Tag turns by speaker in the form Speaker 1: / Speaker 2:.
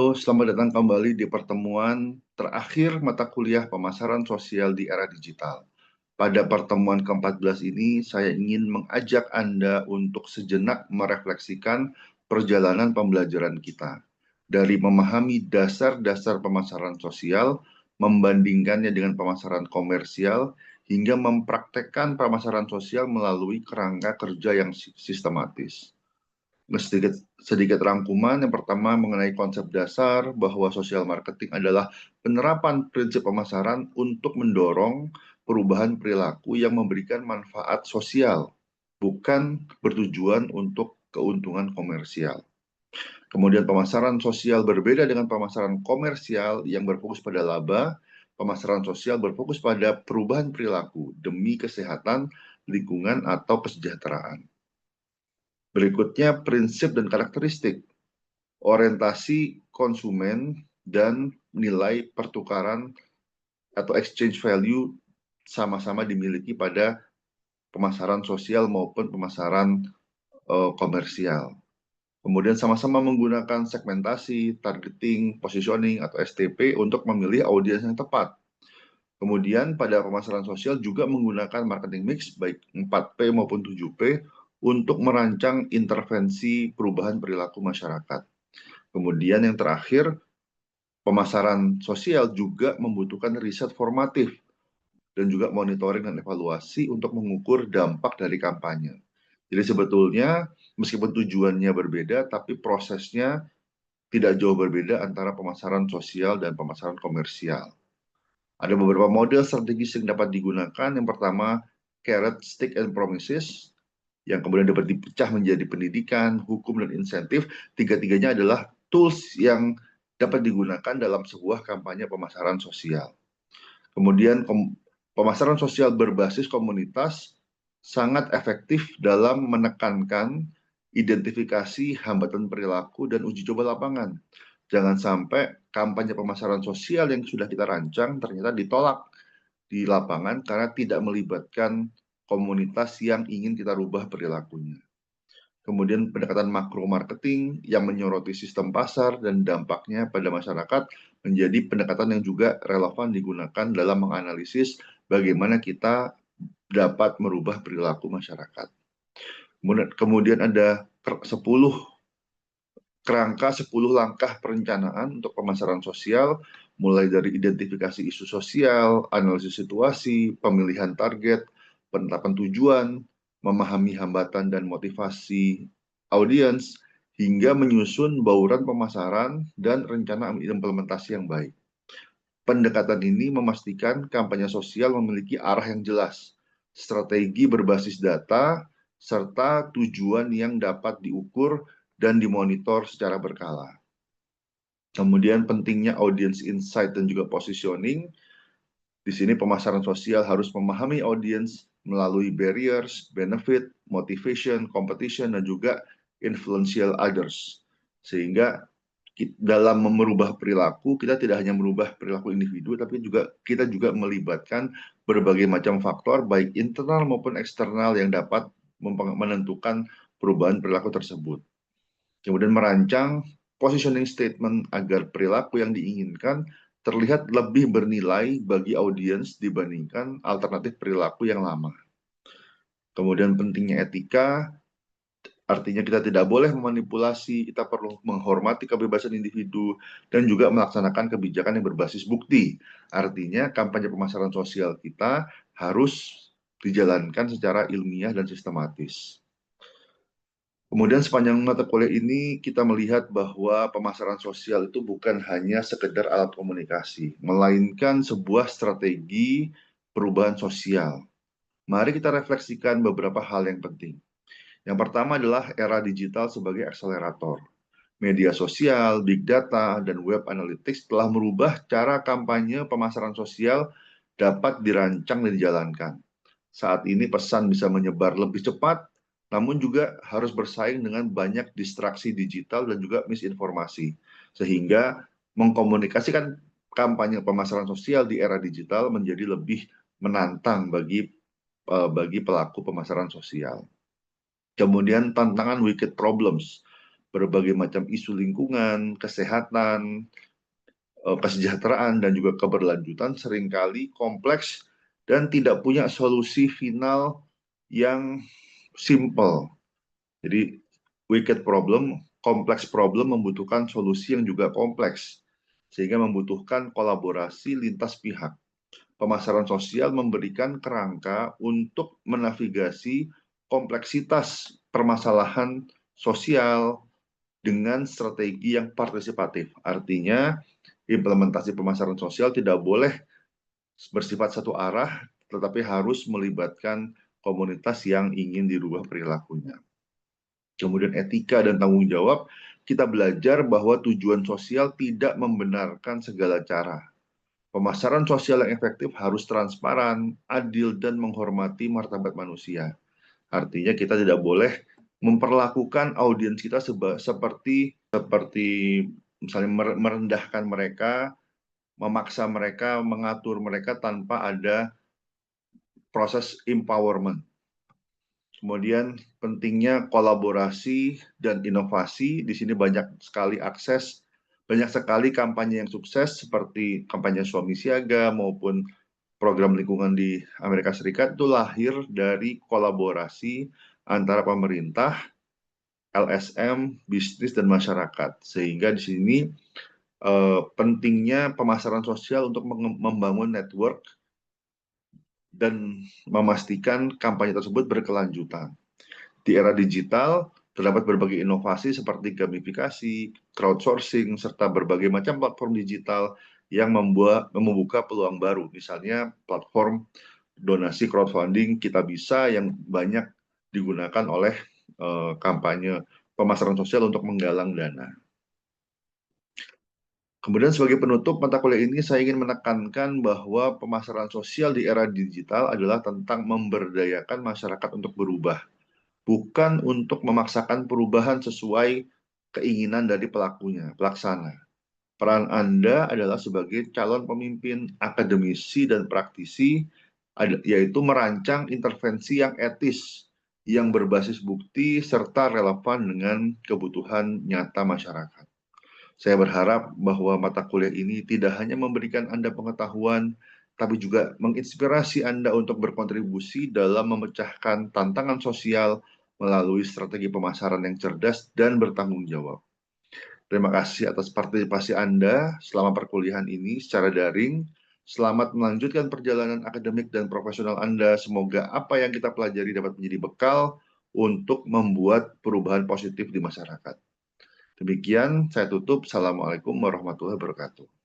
Speaker 1: Halo, selamat datang kembali di pertemuan terakhir mata kuliah pemasaran sosial di era digital. Pada pertemuan ke-14 ini, saya ingin mengajak Anda untuk sejenak merefleksikan perjalanan pembelajaran kita. Dari memahami dasar-dasar pemasaran sosial, membandingkannya dengan pemasaran komersial, hingga mempraktekkan pemasaran sosial melalui kerangka kerja yang sistematis. Sedikit, sedikit rangkuman, yang pertama mengenai konsep dasar bahwa social marketing adalah penerapan prinsip pemasaran untuk mendorong perubahan perilaku yang memberikan manfaat sosial, bukan bertujuan untuk keuntungan komersial. Kemudian pemasaran sosial berbeda dengan pemasaran komersial yang berfokus pada laba. Pemasaran sosial berfokus pada perubahan perilaku demi kesehatan, lingkungan, atau kesejahteraan. Berikutnya, prinsip dan karakteristik. Orientasi konsumen dan nilai pertukaran atau exchange value sama-sama dimiliki pada pemasaran sosial maupun pemasaran komersial. Kemudian sama-sama menggunakan segmentasi, targeting, positioning, atau STP untuk memilih audiens yang tepat. Kemudian pada pemasaran sosial juga menggunakan marketing mix baik 4P maupun 7P untuk merancang intervensi perubahan perilaku masyarakat. Kemudian yang terakhir, pemasaran sosial juga membutuhkan riset formatif dan juga monitoring dan evaluasi untuk mengukur dampak dari kampanye. Jadi sebetulnya meskipun tujuannya berbeda, tapi prosesnya tidak jauh berbeda antara pemasaran sosial dan pemasaran komersial. Ada beberapa model strategis yang dapat digunakan. Yang pertama, carrot, stick, and promises, yang kemudian dapat dipecah menjadi pendidikan, hukum, dan insentif. Tiga-tiganya adalah tools yang dapat digunakan dalam sebuah kampanye pemasaran sosial. Kemudian pemasaran sosial berbasis komunitas sangat efektif dalam menekankan identifikasi hambatan perilaku dan uji coba lapangan. Jangan sampai kampanye pemasaran sosial yang sudah kita rancang ternyata ditolak di lapangan karena tidak melibatkan komunitas yang ingin kita rubah perilakunya. Kemudian pendekatan makro marketing yang menyoroti sistem pasar dan dampaknya pada masyarakat menjadi pendekatan yang juga relevan digunakan dalam menganalisis bagaimana kita dapat merubah perilaku masyarakat. Kemudian ada 10 kerangka 10 langkah perencanaan untuk pemasaran sosial, mulai dari identifikasi isu sosial, analisis situasi, pemilihan target, penetapan tujuan, memahami hambatan dan motivasi audiens, hingga menyusun bauran pemasaran dan rencana implementasi yang baik. Pendekatan ini memastikan kampanye sosial memiliki arah yang jelas, strategi berbasis data, serta tujuan yang dapat diukur dan dimonitor secara berkala. Kemudian pentingnya audience insight dan juga positioning. Di sini pemasaran sosial harus memahami audience melalui barriers, benefit, motivation, competition, dan juga influential others. Sehingga dalam merubah perilaku, kita tidak hanya merubah perilaku individu, tapi kita juga melibatkan berbagai macam faktor, baik internal maupun eksternal yang dapat menentukan perubahan perilaku tersebut. Kemudian merancang positioning statement agar perilaku yang diinginkan terlihat lebih bernilai bagi audiens dibandingkan alternatif perilaku yang lama. Kemudian pentingnya etika, artinya kita tidak boleh memanipulasi, kita perlu menghormati kebebasan individu, dan juga melaksanakan kebijakan yang berbasis bukti. Artinya kampanye pemasaran sosial kita harus dijalankan secara ilmiah dan sistematis. Kemudian sepanjang mata kuliah ini kita melihat bahwa pemasaran sosial itu bukan hanya sekedar alat komunikasi, melainkan sebuah strategi perubahan sosial. Mari kita refleksikan beberapa hal yang penting. Yang pertama adalah era digital sebagai akselerator. Media sosial, big data, dan web analytics telah merubah cara kampanye pemasaran sosial dapat dirancang dan dijalankan. Saat ini pesan bisa menyebar lebih cepat, namun juga harus bersaing dengan banyak distraksi digital dan juga misinformasi. Sehingga mengkomunikasikan kampanye pemasaran sosial di era digital menjadi lebih menantang bagi pelaku pemasaran sosial. Kemudian tantangan wicked problems. berbagai macam isu lingkungan, kesehatan, kesejahteraan, dan juga keberlanjutan seringkali kompleks dan tidak punya solusi final yang simple. Jadi wicked problem, kompleks problem membutuhkan solusi yang juga kompleks, sehingga membutuhkan kolaborasi lintas pihak. Pemasaran sosial memberikan kerangka untuk menavigasi kompleksitas permasalahan sosial dengan strategi yang partisipatif. Artinya, implementasi pemasaran sosial tidak boleh bersifat satu arah, tetapi harus melibatkan komunitas yang ingin dirubah perilakunya. Kemudian etika dan tanggung jawab, kita belajar bahwa tujuan sosial tidak membenarkan segala cara. Pemasaran sosial yang efektif harus transparan, adil, dan menghormati martabat manusia. Artinya kita tidak boleh memperlakukan audiens kita seperti misalnya merendahkan mereka, memaksa mereka, mengatur mereka tanpa ada proses empowerment. Kemudian pentingnya kolaborasi dan inovasi. Di sini banyak sekali kampanye yang sukses seperti kampanye suami siaga maupun program lingkungan di Amerika Serikat itu lahir dari kolaborasi antara pemerintah, LSM, bisnis, dan masyarakat. Sehingga di sini pentingnya pemasaran sosial untuk membangun network dan memastikan kampanye tersebut berkelanjutan. Di era digital, terdapat berbagai inovasi seperti gamifikasi, crowdsourcing, serta berbagai macam platform digital yang membuka peluang baru. Misalnya platform donasi crowdfunding Kita Bisa yang banyak digunakan oleh kampanye pemasaran sosial untuk menggalang dana. Kemudian sebagai penutup mata kuliah ini, saya ingin menekankan bahwa pemasaran sosial di era digital adalah tentang memberdayakan masyarakat untuk berubah, bukan untuk memaksakan perubahan sesuai keinginan dari pelaksana. Peran Anda adalah sebagai calon pemimpin, akademisi, dan praktisi, yaitu merancang intervensi yang etis, yang berbasis bukti, serta relevan dengan kebutuhan nyata masyarakat. Saya berharap bahwa mata kuliah ini tidak hanya memberikan Anda pengetahuan, tapi juga menginspirasi Anda untuk berkontribusi dalam memecahkan tantangan sosial melalui strategi pemasaran yang cerdas dan bertanggung jawab. Terima kasih atas partisipasi Anda selama perkuliahan ini secara daring. Selamat melanjutkan perjalanan akademik dan profesional Anda. Semoga apa yang kita pelajari dapat menjadi bekal untuk membuat perubahan positif di masyarakat. Demikian, saya tutup. Assalamualaikum warahmatullahi wabarakatuh.